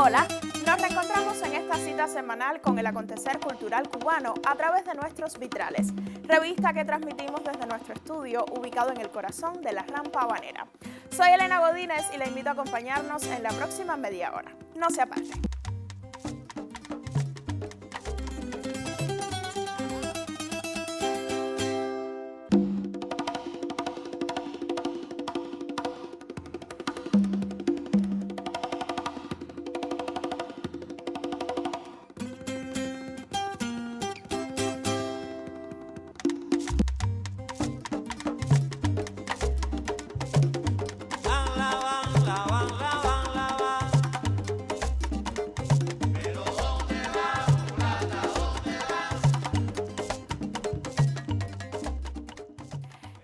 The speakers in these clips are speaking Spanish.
Hola, nos reencontramos en esta cita semanal con el acontecer cultural cubano a través de nuestros vitrales, revista que transmitimos desde nuestro estudio ubicado en el corazón de la Rampa Habanera. Soy Elena Godínez y la invito a acompañarnos en la próxima media hora. No se aparte.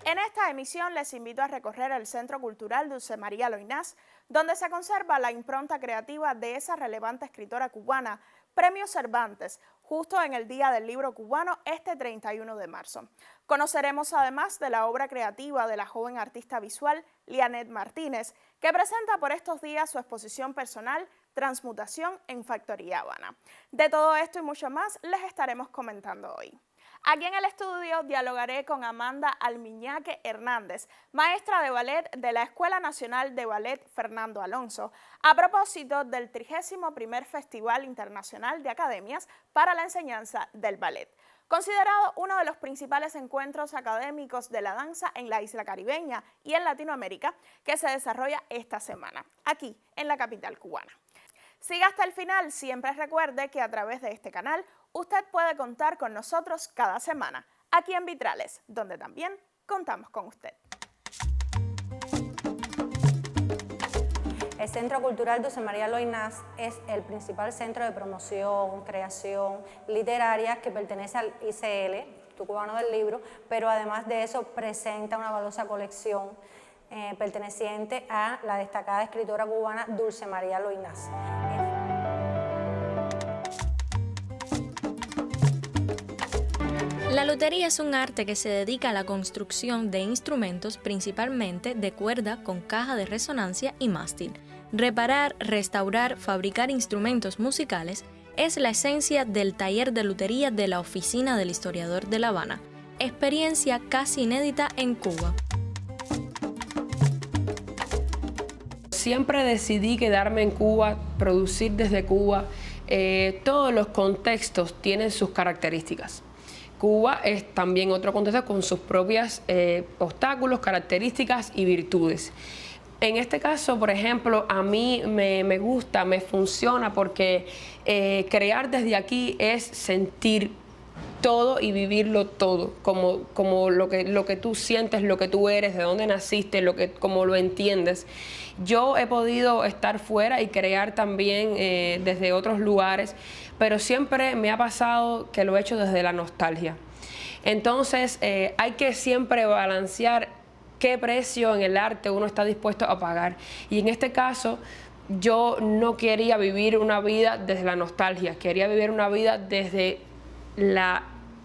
En esta emisión les invito a recorrer el Centro Cultural Dulce María Loynaz, donde se conserva la impronta creativa de esa relevante escritora cubana, Premio Cervantes, justo en el Día del Libro Cubano este 31 de marzo. Conoceremos además de la obra creativa de la joven artista visual Lianet Martínez, que presenta por estos días su exposición personal Transmutación en Factoría Habana. De todo esto y mucho más les estaremos comentando hoy. Aquí en el estudio dialogaré con Amanda Almiñaque Hernández, maestra de ballet de la Escuela Nacional de Ballet Fernando Alonso, a propósito del 31º Festival Internacional de Academias para la Enseñanza del Ballet, considerado uno de los principales encuentros académicos de la danza en la isla caribeña y en Latinoamérica, que se desarrolla esta semana, aquí en la capital cubana. Siga hasta el final, siempre recuerde que a través de este canal usted puede contar con nosotros cada semana, aquí en Vitrales, donde también contamos con usted. El Centro Cultural Dulce María Loynaz es el principal centro de promoción, creación literaria que pertenece al ICL, Instituto Cubano del Libro, pero además de eso presenta una valiosa colección perteneciente a la destacada escritora cubana Dulce María Loynaz. La lutería es un arte que se dedica a la construcción de instrumentos principalmente de cuerda con caja de resonancia y mástil. Reparar, restaurar, fabricar instrumentos musicales es la esencia del taller de lutería de la Oficina del Historiador de La Habana, experiencia casi inédita en Cuba. Siempre decidí quedarme en Cuba, producir desde Cuba. Todos los contextos tienen sus características. Cuba es también otro contexto con sus propios obstáculos, características y virtudes. En este caso, por ejemplo, a mí me gusta, me funciona porque crear desde aquí es sentir todo y vivirlo todo, como lo que tú sientes, lo que tú eres, de dónde naciste, como lo entiendes. Yo he podido estar fuera y crear también desde otros lugares, pero siempre me ha pasado que lo he hecho desde la nostalgia. Entonces hay que siempre balancear qué precio en el arte uno está dispuesto a pagar. Y en este caso, yo no quería vivir una vida desde la nostalgia, quería vivir una vida desde la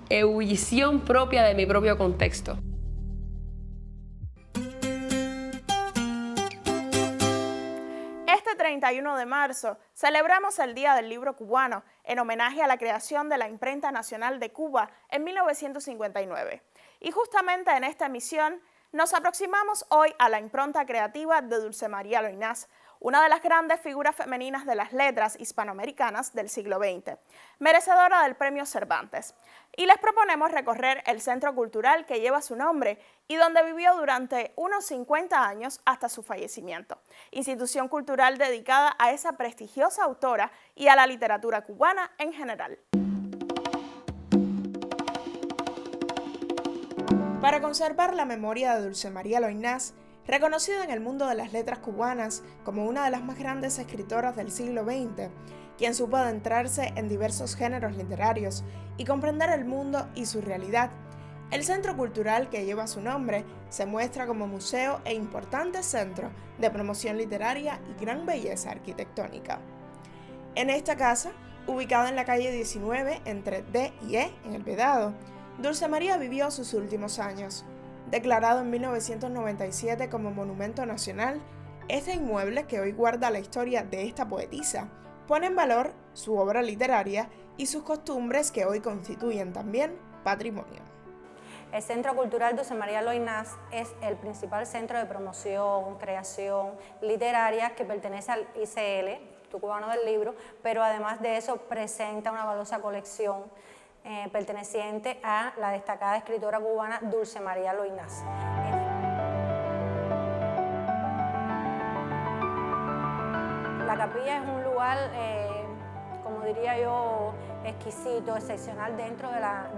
ebullición propia de mi propio contexto. Este 31 de marzo celebramos el Día del Libro Cubano en homenaje a la creación de la Imprenta Nacional de Cuba en 1959. Y justamente en esta emisión nos aproximamos hoy a la impronta creativa de Dulce María Loynaz, una de las grandes figuras femeninas de las letras hispanoamericanas del siglo XX, merecedora del Premio Cervantes. Y les proponemos recorrer el centro cultural que lleva su nombre y donde vivió durante unos 50 años hasta su fallecimiento, institución cultural dedicada a esa prestigiosa autora y a la literatura cubana en general. Para conservar la memoria de Dulce María Loynaz, reconocida en el mundo de las letras cubanas como una de las más grandes escritoras del siglo XX, quien supo adentrarse en diversos géneros literarios y comprender el mundo y su realidad, el centro cultural que lleva su nombre se muestra como museo e importante centro de promoción literaria y gran belleza arquitectónica. En esta casa, ubicada en la calle 19 entre D y E en El Vedado, Dulce María vivió sus últimos años. Declarado en 1997 como Monumento Nacional, este inmueble, que hoy guarda la historia de esta poetisa, pone en valor su obra literaria y sus costumbres que hoy constituyen también patrimonio. El Centro Cultural Dulce María Loynaz es el principal centro de promoción, creación literaria que pertenece al ICL, Instituto Cubano del Libro, pero además de eso presenta una valiosa colección perteneciente a la destacada escritora cubana Dulce María Loynaz. La capilla es un lugar, como diría yo, exquisito, excepcional dentro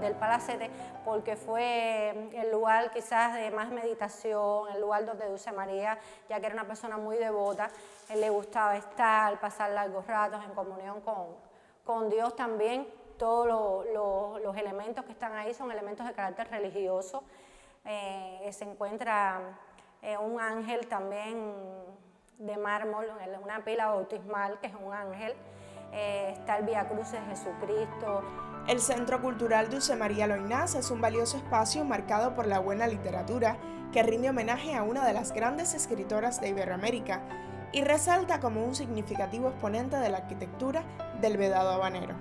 del palacete, porque fue el lugar quizás de más meditación, el lugar donde Dulce María, ya que era una persona muy devota, le gustaba estar, pasar largos ratos en comunión con Dios también. Todos los elementos que están ahí son elementos de carácter religioso. Se encuentra un ángel también de mármol, una pila bautismal que es un ángel. Está el Vía Crucis de Jesucristo. El Centro Cultural Dulce María Loynaz es un valioso espacio marcado por la buena literatura que rinde homenaje a una de las grandes escritoras de Iberoamérica y resalta como un significativo exponente de la arquitectura del Vedado habanero.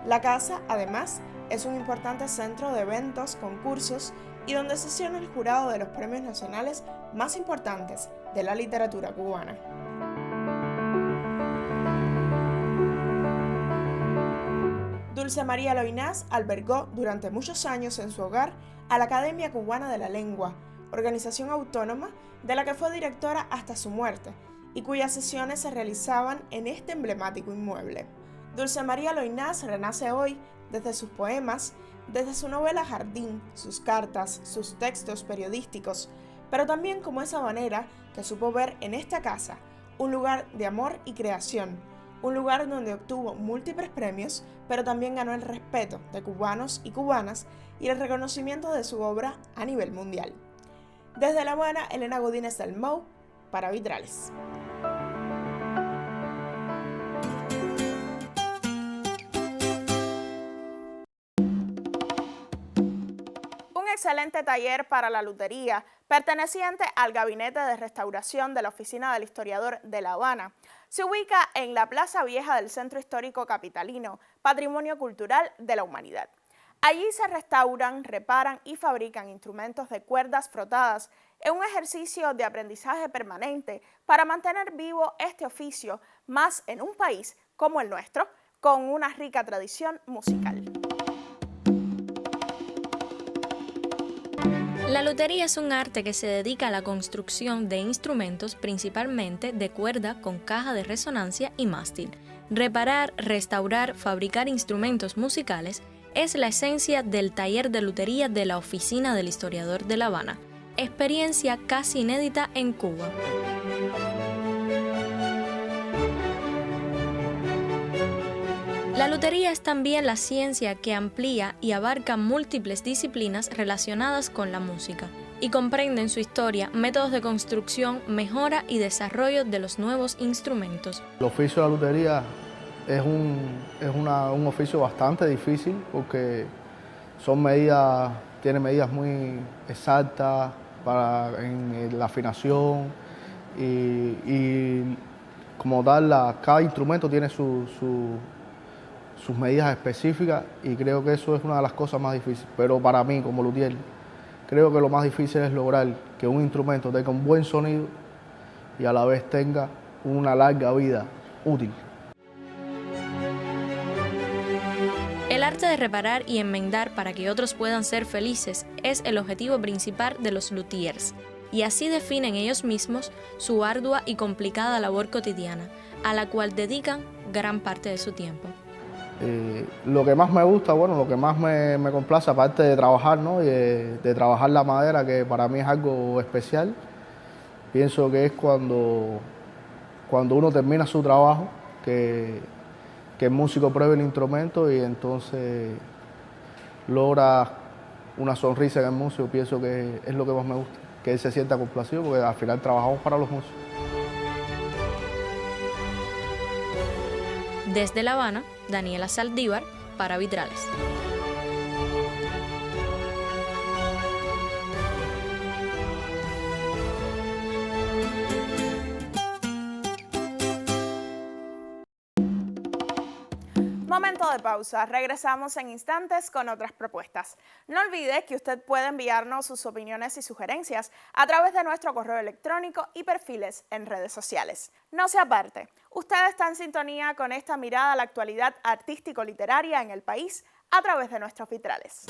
La casa, además, es un importante centro de eventos, concursos y donde sesiona el jurado de los premios nacionales más importantes de la literatura cubana. Dulce María Loynaz albergó durante muchos años en su hogar a la Academia Cubana de la Lengua, organización autónoma de la que fue directora hasta su muerte y cuyas sesiones se realizaban en este emblemático inmueble. Dulce María Loynaz renace hoy desde sus poemas, desde su novela Jardín, sus cartas, sus textos periodísticos, pero también como esa habanera que supo ver en esta casa un lugar de amor y creación, un lugar donde obtuvo múltiples premios, pero también ganó el respeto de cubanos y cubanas y el reconocimiento de su obra a nivel mundial. Desde La Habana, Elena Godínez del MOU, para Vitrales. Excelente taller para la lutería, perteneciente al Gabinete de Restauración de la Oficina del Historiador de La Habana. Se ubica en la Plaza Vieja del Centro Histórico Capitalino, Patrimonio Cultural de la Humanidad. Allí se restauran, reparan y fabrican instrumentos de cuerdas frotadas en un ejercicio de aprendizaje permanente para mantener vivo este oficio, más en un país como el nuestro, con una rica tradición musical. La lutería es un arte que se dedica a la construcción de instrumentos principalmente de cuerda con caja de resonancia y mástil. Reparar, restaurar, fabricar instrumentos musicales es la esencia del taller de lutería de la Oficina del Historiador de La Habana, experiencia casi inédita en Cuba. La lutería es también la ciencia que amplía y abarca múltiples disciplinas relacionadas con la música y comprende en su historia métodos de construcción, mejora y desarrollo de los nuevos instrumentos. El oficio de la lutería es un oficio bastante difícil porque tiene medidas muy exactas en la afinación y como tal cada instrumento tiene sus medidas específicas y creo que eso es una de las cosas más difíciles. Pero para mí, como luthier, creo que lo más difícil es lograr que un instrumento tenga un buen sonido y a la vez tenga una larga vida útil. El arte de reparar y enmendar para que otros puedan ser felices es el objetivo principal de los luthiers, y así definen ellos mismos su ardua y complicada labor cotidiana, a la cual dedican gran parte de su tiempo. Lo que más me gusta, lo que más me complace, aparte de trabajar, ¿no? Y de trabajar la madera, que para mí es algo especial, pienso que es cuando uno termina su trabajo, que el músico pruebe el instrumento y entonces logra una sonrisa en el músico. Pienso que es lo que más me gusta, que él se sienta complacido, porque al final trabajamos para los músicos. Desde La Habana, Daniela Saldívar, para Vitrales. Momento de pausa, regresamos en instantes con otras propuestas. No olvide que usted puede enviarnos sus opiniones y sugerencias a través de nuestro correo electrónico y perfiles en redes sociales. No se aparte, usted está en sintonía con esta mirada a la actualidad artístico-literaria en el país a través de nuestros vitrales.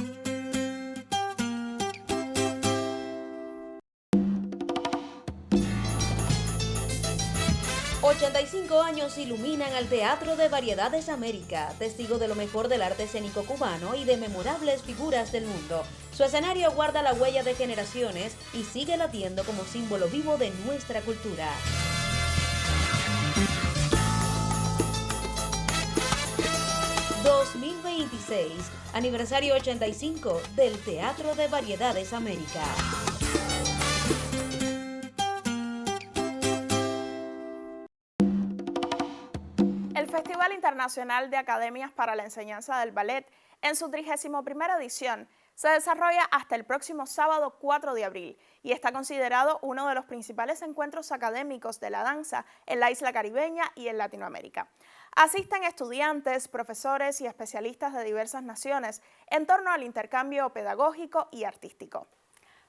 85 años iluminan al Teatro de Variedades América, testigo de lo mejor del arte escénico cubano y de memorables figuras del mundo. Su escenario guarda la huella de generaciones y sigue latiendo como símbolo vivo de nuestra cultura. ...2026, aniversario 85 del Teatro de Variedades América. El Festival Internacional de Academias para la Enseñanza del Ballet, en su 31ª edición, se desarrolla hasta el próximo sábado 4 de abril y está considerado uno de los principales encuentros académicos de la danza en la isla caribeña y en Latinoamérica. Asisten estudiantes, profesores y especialistas de diversas naciones en torno al intercambio pedagógico y artístico.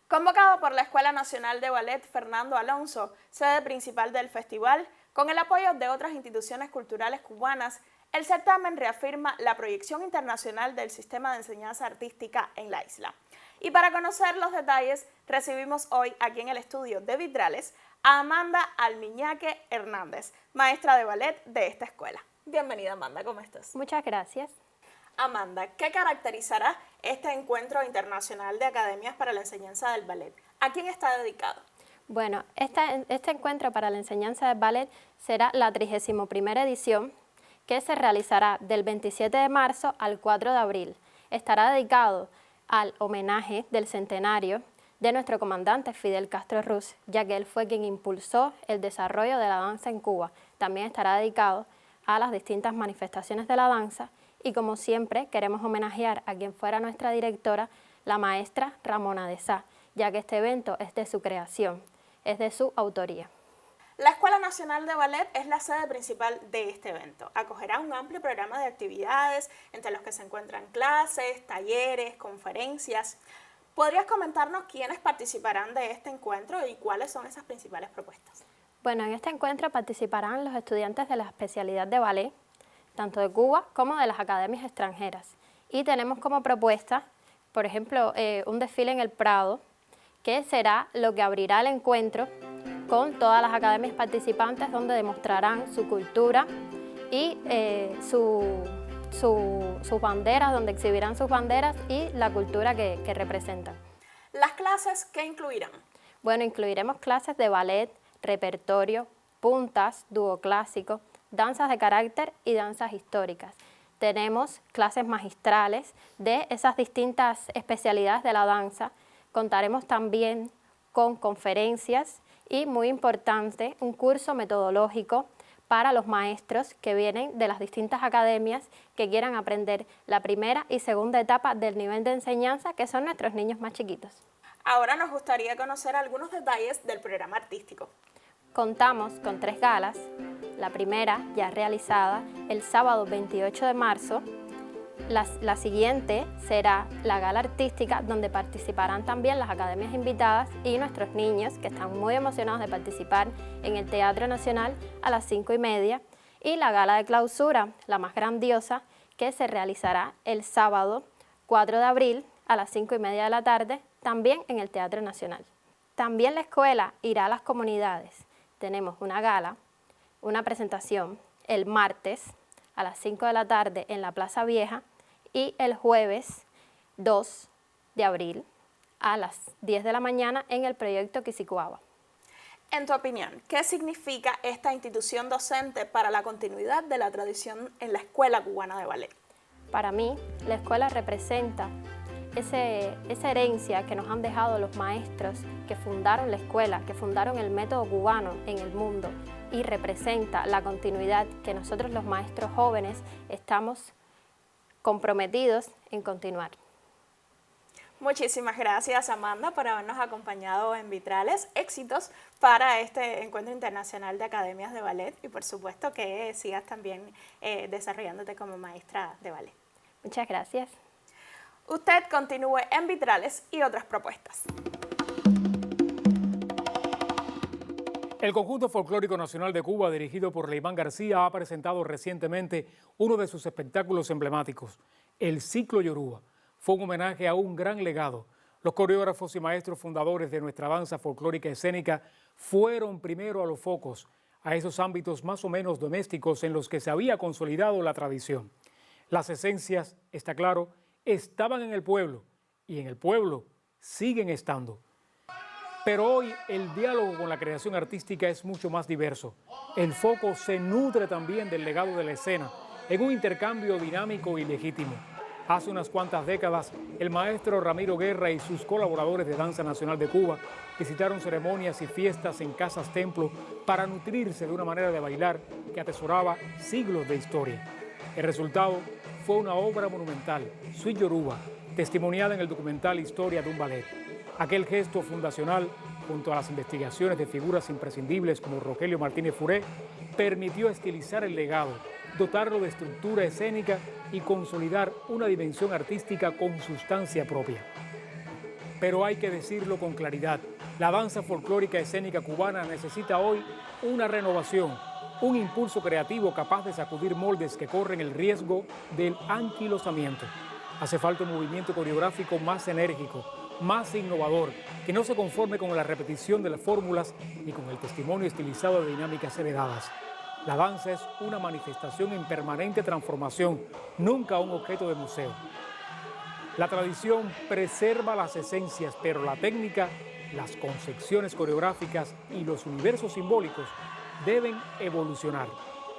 Convocado por la Escuela Nacional de Ballet Fernando Alonso, sede principal del festival, con el apoyo de otras instituciones culturales cubanas, el certamen reafirma la proyección internacional del sistema de enseñanza artística en la isla. Y para conocer los detalles, recibimos hoy aquí en el estudio de Vitrales a Amanda Almiñaque Hernández, maestra de ballet de esta escuela. Bienvenida, Amanda, ¿cómo estás? Muchas gracias. Amanda, ¿qué caracterizará este encuentro internacional de academias para la enseñanza del ballet? ¿A quién está dedicado? Bueno, este encuentro para la enseñanza del ballet será la 31ª edición que se realizará del 27 de marzo al 4 de abril. Estará dedicado al homenaje del centenario de nuestro comandante Fidel Castro Ruz, ya que él fue quien impulsó el desarrollo de la danza en Cuba. También estará dedicado a las distintas manifestaciones de la danza y, como siempre, queremos homenajear a quien fuera nuestra directora, la maestra Ramona de Sá, ya que este evento es de su creación, es de su autoría. La Escuela Nacional de Ballet es la sede principal de este evento. Acogerá un amplio programa de actividades, entre los que se encuentran clases, talleres, conferencias. ¿Podrías comentarnos quiénes participarán de este encuentro y cuáles son esas principales propuestas? Bueno, en este encuentro participarán los estudiantes de la especialidad de ballet, tanto de Cuba como de las academias extranjeras. Y tenemos como propuesta, por ejemplo, un desfile en el Prado, que será lo que abrirá el encuentro con todas las academias participantes, donde demostrarán su cultura y sus banderas, donde exhibirán sus banderas y la cultura que representan. ¿Las clases qué incluirán? Bueno, incluiremos clases de ballet, repertorio, puntas, dúo clásico, danzas de carácter y danzas históricas. Tenemos clases magistrales de esas distintas especialidades de la danza. Contaremos también con conferencias y, muy importante, un curso metodológico para los maestros que vienen de las distintas academias que quieran aprender la primera y segunda etapa del nivel de enseñanza, que son nuestros niños más chiquitos. Ahora nos gustaría conocer algunos detalles del programa artístico. Contamos con 3 galas, la primera ya realizada el sábado 28 de marzo, la siguiente será la gala artística, donde participarán también las academias invitadas y nuestros niños, que están muy emocionados de participar en el Teatro Nacional, a las 5:30, y la gala de clausura, la más grandiosa, que se realizará el sábado 4 de abril a las 5:30 de la tarde, también en el Teatro Nacional. También la escuela irá a las comunidades. Tenemos una gala, una presentación el martes a las 5 de la tarde en la Plaza Vieja y el jueves 2 de abril a las 10 de la mañana en el proyecto Quisicuaba. En tu opinión, ¿qué significa esta institución docente para la continuidad de la tradición en la Escuela Cubana de Ballet? Para mí, la escuela representa esa herencia que nos han dejado los maestros que fundaron la escuela, que fundaron el método cubano en el mundo, y representa la continuidad que nosotros los maestros jóvenes estamos comprometidos en continuar. Muchísimas gracias, Amanda, por habernos acompañado en Vitrales. Éxitos para este Encuentro Internacional de Academias de Ballet y por supuesto que sigas también desarrollándote como maestra de ballet. Muchas gracias. Usted continúe en Vitrales y otras propuestas. El Conjunto Folclórico Nacional de Cuba, dirigido por Leymán García, ha presentado recientemente uno de sus espectáculos emblemáticos, el Ciclo Yoruba. Fue un homenaje a un gran legado. Los coreógrafos y maestros fundadores de nuestra danza folclórica escénica fueron primero a los focos, a esos ámbitos más o menos domésticos en los que se había consolidado la tradición. Las esencias, está claro, estaban en el pueblo y en el pueblo siguen estando. Pero hoy el diálogo con la creación artística es mucho más diverso. El foco se nutre también del legado de la escena, en un intercambio dinámico y legítimo. Hace unas cuantas décadas, el maestro Ramiro Guerra y sus colaboradores de Danza Nacional de Cuba visitaron ceremonias y fiestas en casas templo para nutrirse de una manera de bailar que atesoraba siglos de historia. El resultado fue una obra monumental, Suite Yoruba, testimoniada en el documental Historia de un Ballet. Aquel gesto fundacional, junto a las investigaciones de figuras imprescindibles como Rogelio Martínez Furé, permitió estilizar el legado, dotarlo de estructura escénica y consolidar una dimensión artística con sustancia propia. Pero hay que decirlo con claridad, la danza folclórica escénica cubana necesita hoy una renovación, un impulso creativo capaz de sacudir moldes que corren el riesgo del anquilosamiento. Hace falta un movimiento coreográfico más enérgico, más innovador, que no se conforme con la repetición de las fórmulas y con el testimonio estilizado de dinámicas heredadas. La danza es una manifestación en permanente transformación, nunca un objeto de museo. La tradición preserva las esencias, pero la técnica, las concepciones coreográficas y los universos simbólicos deben evolucionar.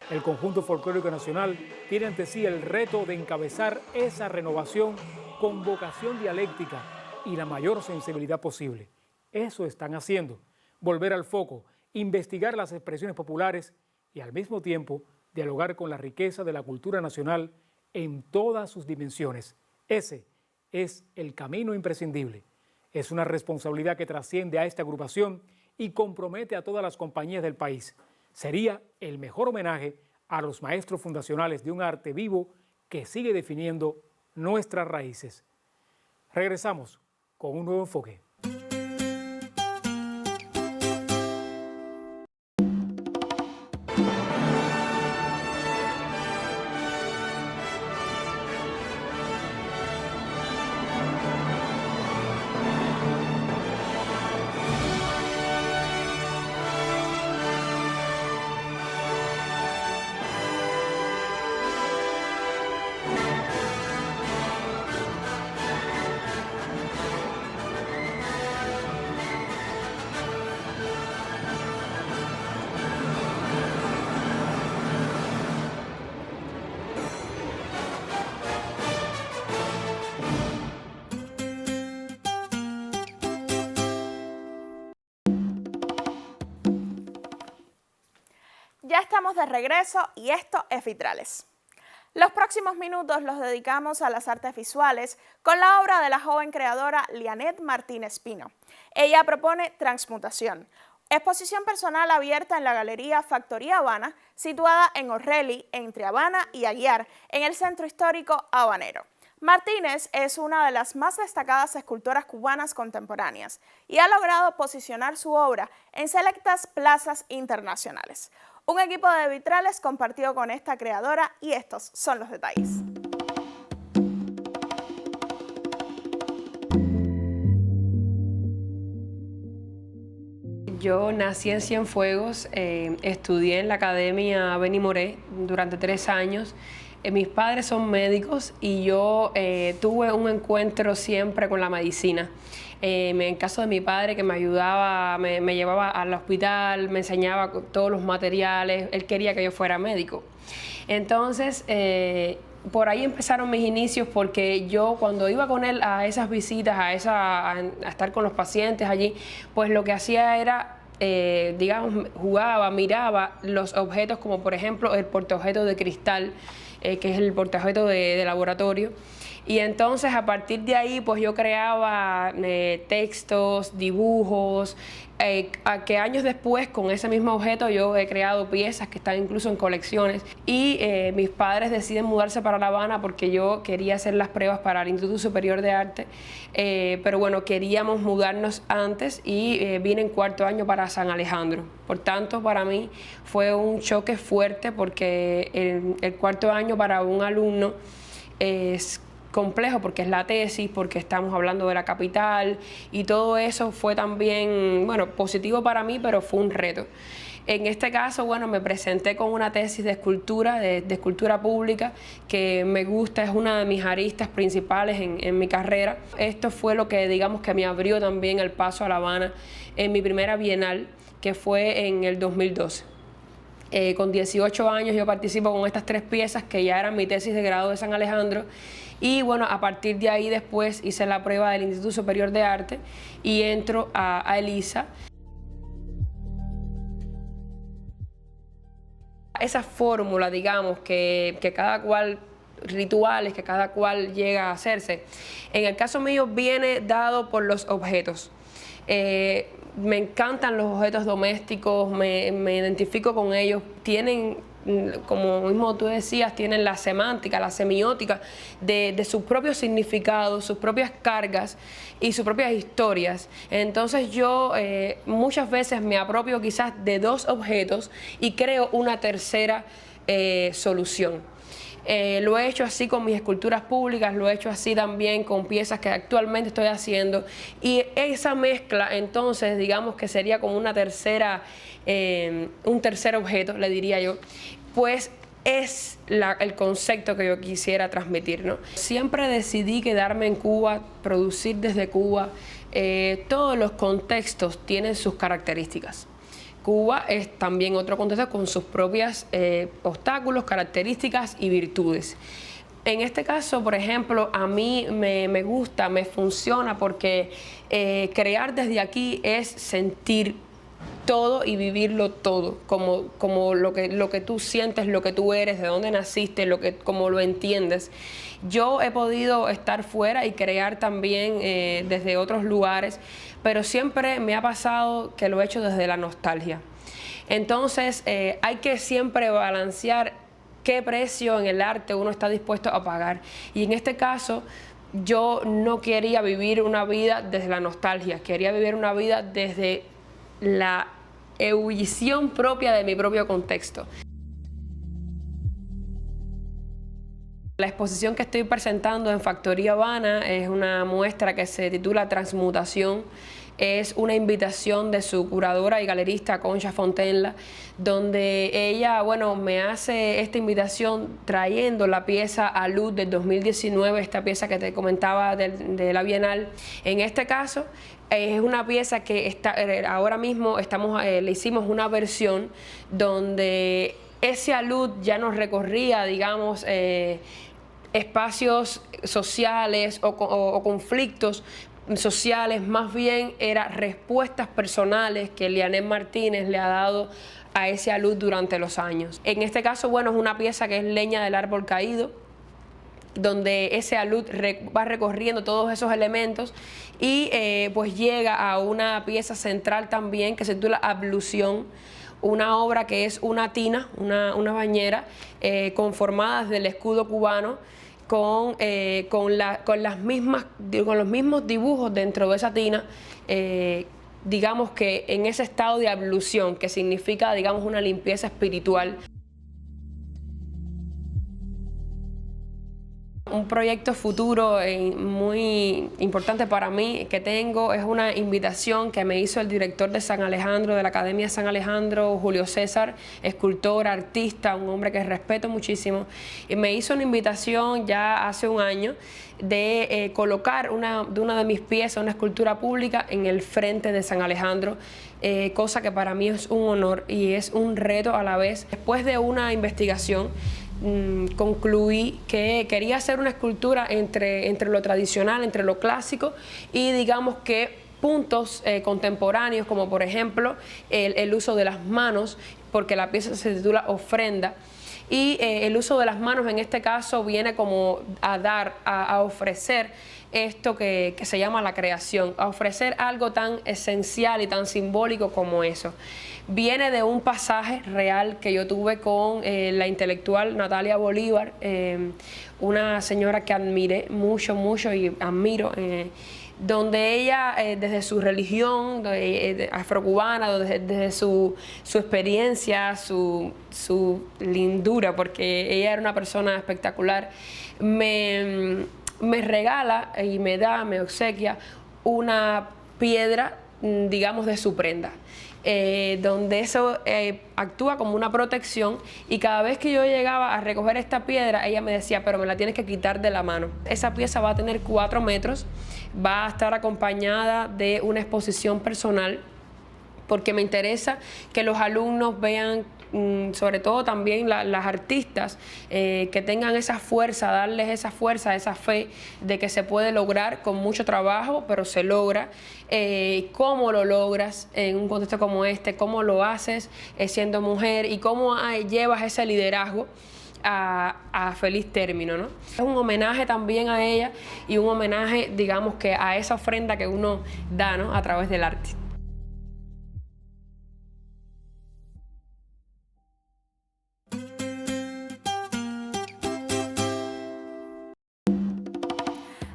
El Conjunto Folclórico Nacional tiene ante sí el reto de encabezar esa renovación con vocación dialéctica y la mayor sensibilidad posible. Eso están haciendo, volver al foco, investigar las expresiones populares y al mismo tiempo dialogar con la riqueza de la cultura nacional en todas sus dimensiones. Ese es el camino imprescindible. Es una responsabilidad que trasciende a esta agrupación y compromete a todas las compañías del país. Sería el mejor homenaje a los maestros fundacionales de un arte vivo que sigue definiendo nuestras raíces. Regresamos con un nuevo enfoque. Ya estamos de regreso y esto es Vitrales. Los próximos minutos los dedicamos a las artes visuales con la obra de la joven creadora Lianet Martínez Pino. Ella propone Transmutación, exposición personal abierta en la Galería Factoría Habana, situada en Orreli, entre Habana y Aguiar, en el centro histórico habanero. Martínez es una de las más destacadas escultoras cubanas contemporáneas y ha logrado posicionar su obra en selectas plazas internacionales. Un equipo de Vitrales compartió con esta creadora y estos son los detalles. Yo nací en Cienfuegos, estudié en la Academia Benny Moré durante 3 años. Mis padres son médicos y yo tuve un encuentro siempre con la medicina. En el caso de mi padre, que me ayudaba, me llevaba al hospital, me enseñaba todos los materiales, él quería que yo fuera médico. Entonces, por ahí empezaron mis inicios, porque yo cuando iba con él a esas visitas, a estar con los pacientes allí, pues lo que hacía era, digamos, jugaba, miraba los objetos, como por ejemplo el portaobjetos de cristal, que es el portaobjeto de laboratorio. Y entonces a partir de ahí pues yo creaba textos, dibujos, a que años después con ese mismo objeto yo he creado piezas que están incluso en colecciones. Y mis padres deciden mudarse para La Habana porque yo quería hacer las pruebas para el Instituto Superior de Arte, pero bueno, queríamos mudarnos antes y vine en cuarto año para San Alejandro. Por tanto, para mí fue un choque fuerte porque el cuarto año para un alumno es complejo porque es la tesis, porque estamos hablando de la capital y todo eso fue también, bueno, positivo para mí, pero fue un reto. En este caso, bueno, me presenté con una tesis de escultura, de escultura pública, que me gusta, es una de mis aristas principales en mi carrera. Esto fue lo que, digamos, que me abrió también el paso a La Habana en mi primera bienal, que fue en el 2012. Con 18 años yo participo con estas 3 piezas que ya eran mi tesis de grado de San Alejandro. Y bueno, a partir de ahí después hice la prueba del Instituto Superior de Arte y entro a ELISA. Esa fórmula, digamos, que cada cual, rituales que cada cual llega a hacerse, en el caso mío viene dado por los objetos. Me encantan los objetos domésticos, me identifico con ellos, tienen, como mismo tú decías, tienen la semántica, la semiótica de sus propios significados, sus propias cargas y sus propias historias. Entonces yo muchas veces me apropio quizás de 2 objetos y creo una tercera solución. Lo he hecho así con mis esculturas públicas, lo he hecho así también con piezas que actualmente estoy haciendo, y esa mezcla entonces digamos que sería como una tercera, un tercer objeto, le diría yo, pues es el concepto que yo quisiera transmitir, ¿no? Siempre decidí quedarme en Cuba, producir desde Cuba. Todos los contextos tienen sus características. Cuba es también otro contexto con sus propios obstáculos, características y virtudes. En este caso, por ejemplo, a mí me gusta, me funciona porque crear desde aquí es sentir todo y vivirlo todo, como lo que tú sientes, lo que tú eres, de dónde naciste, como lo entiendes. Yo he podido estar fuera y crear también desde otros lugares, pero siempre me ha pasado que lo he hecho desde la nostalgia. Entonces hay que siempre balancear qué precio en el arte uno está dispuesto a pagar. Y en este caso yo no quería vivir una vida desde la nostalgia, quería vivir una vida desde la ebullición propia de mi propio contexto. La exposición que estoy presentando en Factoría Habana es una muestra que se titula Transmutación. Es una invitación de su curadora y galerista Concha Fontenla, donde ella, bueno, me hace esta invitación trayendo la pieza A Luz del 2019, esta pieza que te comentaba de la Bienal. En este caso, es una pieza que ahora mismo le hicimos una versión donde ese alud ya nos recorría, digamos, espacios sociales o conflictos sociales, más bien eran respuestas personales que Lianet Martínez le ha dado a ese alud durante los años. En este caso, bueno, es una pieza que es Leña del Árbol Caído, donde ese alud va recorriendo todos esos elementos y pues llega a una pieza central también que se titula Ablución, una obra que es una tina, una bañera conformada desde el escudo cubano con los mismos dibujos dentro de esa tina, digamos que en ese estado de ablución, que significa, digamos, una limpieza espiritual. Un proyecto futuro muy importante para mí que tengo es una invitación que me hizo el director de San Alejandro, de la Academia de San Alejandro, Julio César, escultor, artista, un hombre que respeto muchísimo, y me hizo una invitación ya hace un año de colocar una de mis piezas, una escultura pública, en el frente de San Alejandro, cosa que para mí es un honor y es un reto a la vez. Después de una investigación, concluí que quería hacer una escultura entre lo tradicional, entre lo clásico y digamos que puntos contemporáneos, como por ejemplo el uso de las manos, porque la pieza se titula Ofrenda, y el uso de las manos en este caso viene como a dar, a ofrecer esto que se llama la creación, a ofrecer algo tan esencial y tan simbólico como eso. Viene de un pasaje real que yo tuve con la intelectual Natalia Bolívar, una señora que admiré mucho y admiro, donde ella desde su religión afrocubana, desde su experiencia, su lindura, porque ella era una persona espectacular, me regala y me obsequia una piedra, digamos, de su prenda. Donde eso actúa como una protección, y cada vez que yo llegaba a recoger esta piedra, ella me decía, pero me la tienes que quitar de la mano. Esa pieza va a tener 4 metros, va a estar acompañada de una exposición personal, porque me interesa que los alumnos vean, sobre todo también las artistas, que tengan esa fuerza, darles esa fuerza, esa fe de que se puede lograr con mucho trabajo, pero se logra. Cómo lo logras en un contexto como este, cómo lo haces siendo mujer y cómo llevas ese liderazgo a feliz término, ¿no? Es un homenaje también a ella y un homenaje, digamos, que a esa ofrenda que uno da, ¿no?, a través del arte.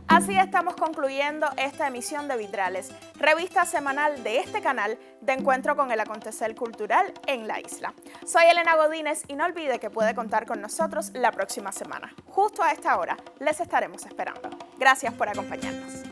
Así estamos concluyendo esta emisión de Vitrales, revista semanal de este canal de encuentro con el acontecer cultural en la isla. Soy Elena Godínez y no olvide que puede contar con nosotros la próxima semana. Justo a esta hora les estaremos esperando. Gracias por acompañarnos.